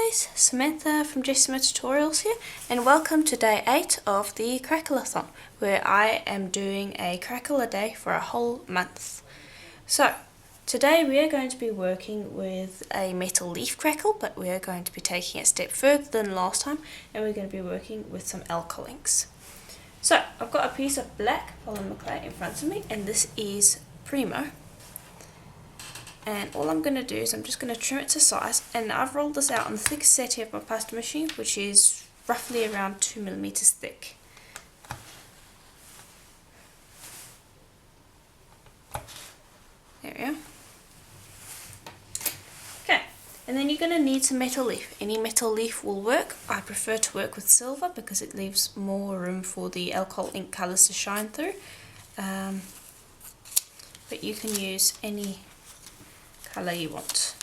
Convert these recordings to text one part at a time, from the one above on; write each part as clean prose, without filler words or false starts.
guys, Samantha from Jessama Tutorials here, and welcome to day 8 of the Cracklathon, where I am doing a crackle a day for a whole month. So, today we are going to be working with a metal leaf crackle, but we are going to be taking it a step further than last time, and we're going to be working with some alcohol inks. So, I've got a piece of black polymer clay in front of me, and this is Primo. And all I'm going to do is I'm just going to trim it to size, and I've rolled this out on the thickest setting of my pasta machine, which is roughly around 2mm thick. There we are. Okay, and then you're going to need some metal leaf. Any metal leaf will work. I prefer to work with silver because it leaves more room for the alcohol ink colours to shine through. But you can use any colour you want.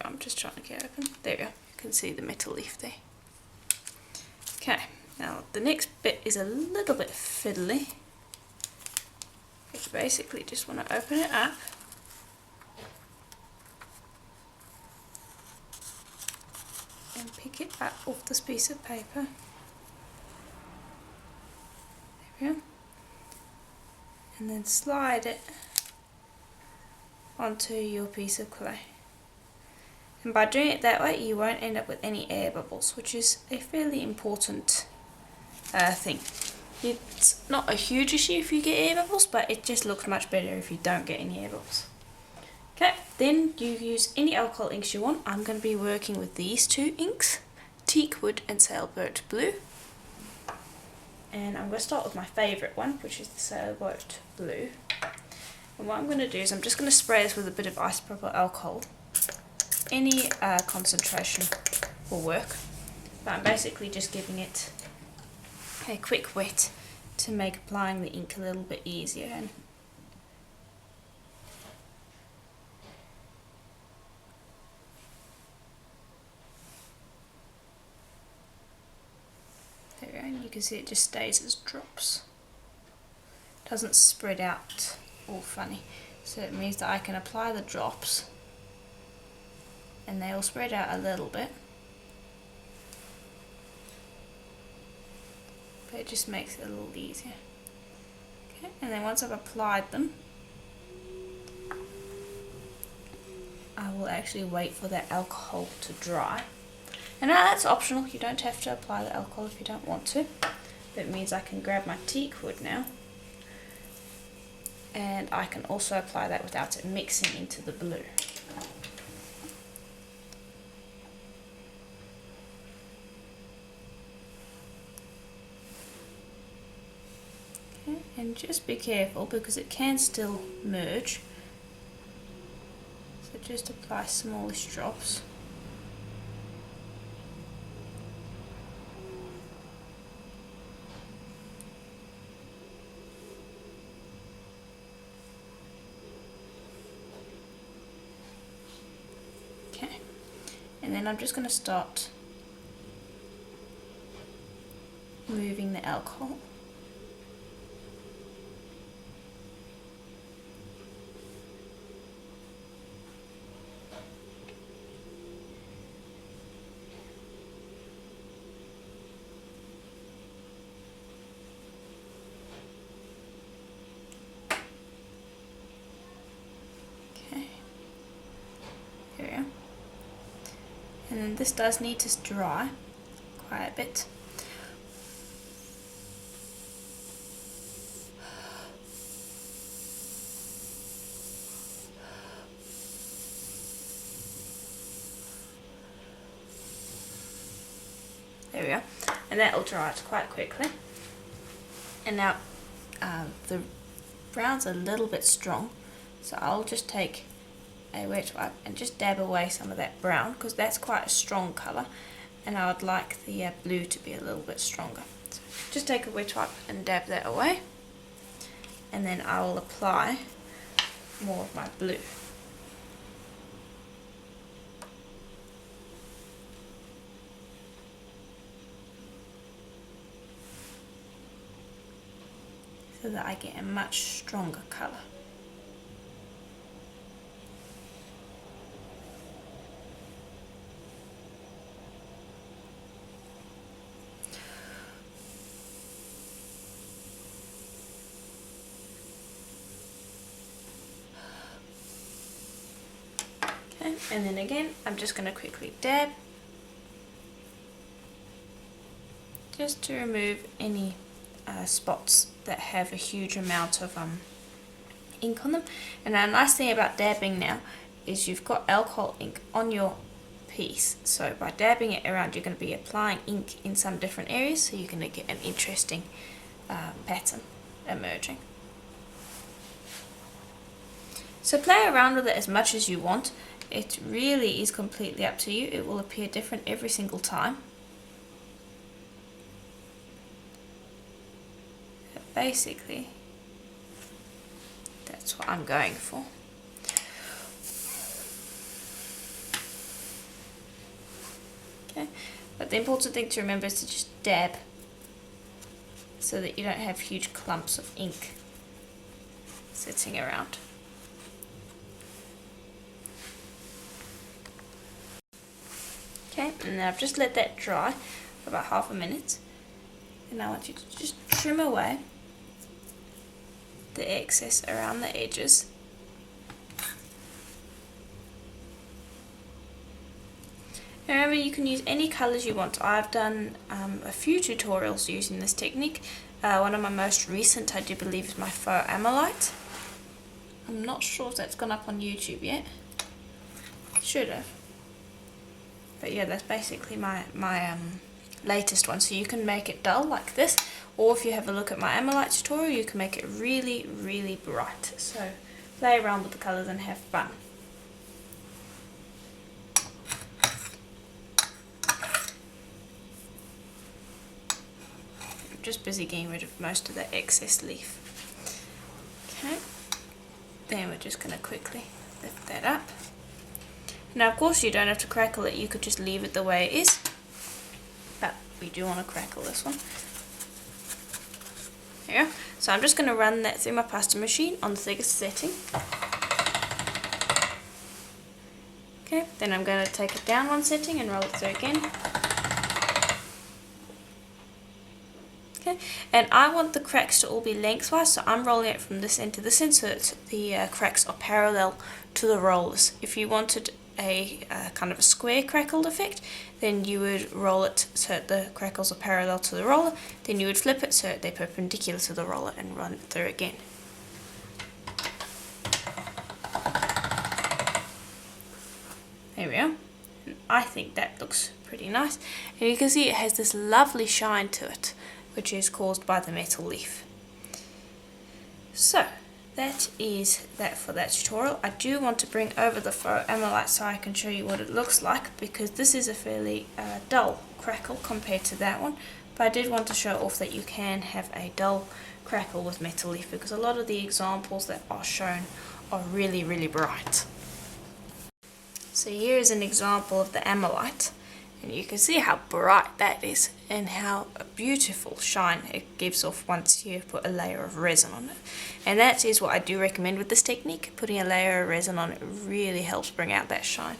I'm just trying to get open. There we go. You can see the metal leaf there. Okay, now the next bit is a little bit fiddly. You basically just want to open it up and pick it up off this piece of paper. There we go. And then slide it onto your piece of clay. And by doing it that way, you won't end up with any air bubbles, which is a fairly important thing. It's not a huge issue if you get air bubbles, but it just looks much better if you don't get any air bubbles. Okay, then you use any alcohol inks you want. I'm going to be working with these two inks, Teakwood and Sailboat Blue. And I'm going to start with my favourite one, which is the Sailboat Blue. And what I'm going to do is I'm just going to spray this with a bit of isopropyl alcohol. Any concentration will work, but I'm basically just giving it a quick wet to make applying the ink a little bit easier. And there we go, and you can see it just stays as drops. It doesn't spread out all funny, so it means that I can apply the drops and they will spread out a little bit, but it just makes it a little easier. Okay, and then once I've applied them, I will actually wait for that alcohol to dry. And now that's optional, you don't have to apply the alcohol if you don't want to. That means I can grab my teakwood now, and I can also apply that without it mixing into the blue. Okay, and just be careful because it can still merge. So just apply smallish drops. Okay, and then I'm just going to start moving the alcohol. Okay, here we are. And then this does need to dry quite a bit. There we go, and that will dry it quite quickly. And now the brown's a little bit strong, so I'll just take a wet wipe and just dab away some of that brown because that's quite a strong colour, and I would like the blue to be a little bit stronger. So just take a wet wipe and dab that away, and then I will apply more of my blue. So that I get a much stronger colour. And then again, I'm just going to quickly dab, just to remove any spots that have a huge amount of ink on them. And the nice thing about dabbing now is you've got alcohol ink on your piece, so by dabbing it around you're going to be applying ink in some different areas, so you're going to get an interesting pattern emerging. So play around with it as much as you want. It really is completely up to you. It will appear different every single time. But basically, that's what I'm going for. Okay, but the important thing to remember is to just dab so that you don't have huge clumps of ink sitting around. Okay, and now I've just let that dry for about half a minute, and I want you to just trim away the excess around the edges. Now remember, you can use any colours you want. I've done a few tutorials using this technique. One of my most recent, I do believe, is my faux amylite. I'm not sure if that's gone up on YouTube yet. It should have. But yeah, that's basically my latest one. So you can make it dull like this, or if you have a look at my amylite tutorial, you can make it really, really bright. So play around with the colours and have fun. I'm just busy getting rid of most of the excess leaf. Okay, then we're just going to quickly lift that up. Now of course you don't have to crackle it, you could just leave it the way it is, but we do want to crackle this one. There you go. So I'm just going to run that through my pasta machine on the thickest setting. Okay, then I'm going to take it down one setting and roll it through again. Okay, and I want the cracks to all be lengthwise, so I'm rolling it from this end to this end so that the cracks are parallel to the rollers. If you wanted a kind of a square crackled effect, then you would roll it so that the crackles are parallel to the roller, then you would flip it so that they're perpendicular to the roller and run it through again. There we are. And I think that looks pretty nice, and you can see it has this lovely shine to it, which is caused by the metal leaf. So that is that for that tutorial. I do want to bring over the faux amylite so I can show you what it looks like, because this is a fairly dull crackle compared to that one, but I did want to show off that you can have a dull crackle with metal leaf, because a lot of the examples that are shown are really, really bright. So here is an example of the amylite, and you can see how bright that is and how a beautiful shine it gives off once you put a layer of resin on it. And that is what I do recommend with this technique. Putting a layer of resin on it really helps bring out that shine.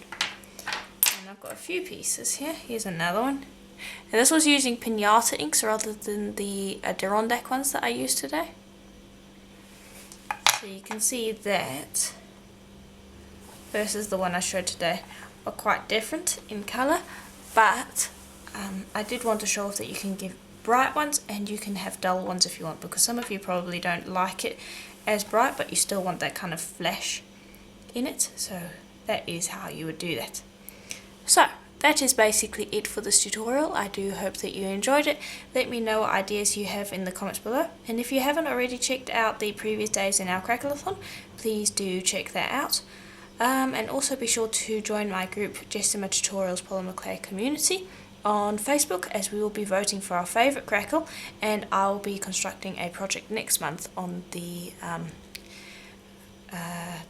And I've got a few pieces here. Here's another one. And this was using pinata inks rather than the Adirondack ones that I used today. So you can see that versus the one I showed today are quite different in colour. But I did want to show off that you can give bright ones and you can have dull ones if you want, because some of you probably don't like it as bright, but you still want that kind of flash in it. So that is how you would do that. So that is basically it for this tutorial. I do hope that you enjoyed it. Let me know what ideas you have in the comments below. And if you haven't already checked out the previous days in our Cracklathon, please do check that out. And also be sure to join my group Jessama Tutorials Polymer Clay Community on Facebook, as we will be voting for our favourite crackle, and I'll be constructing a project next month on the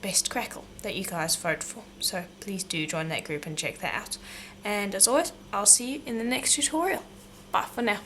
best crackle that you guys vote for. So please do join that group and check that out. And as always, I'll see you in the next tutorial. Bye for now.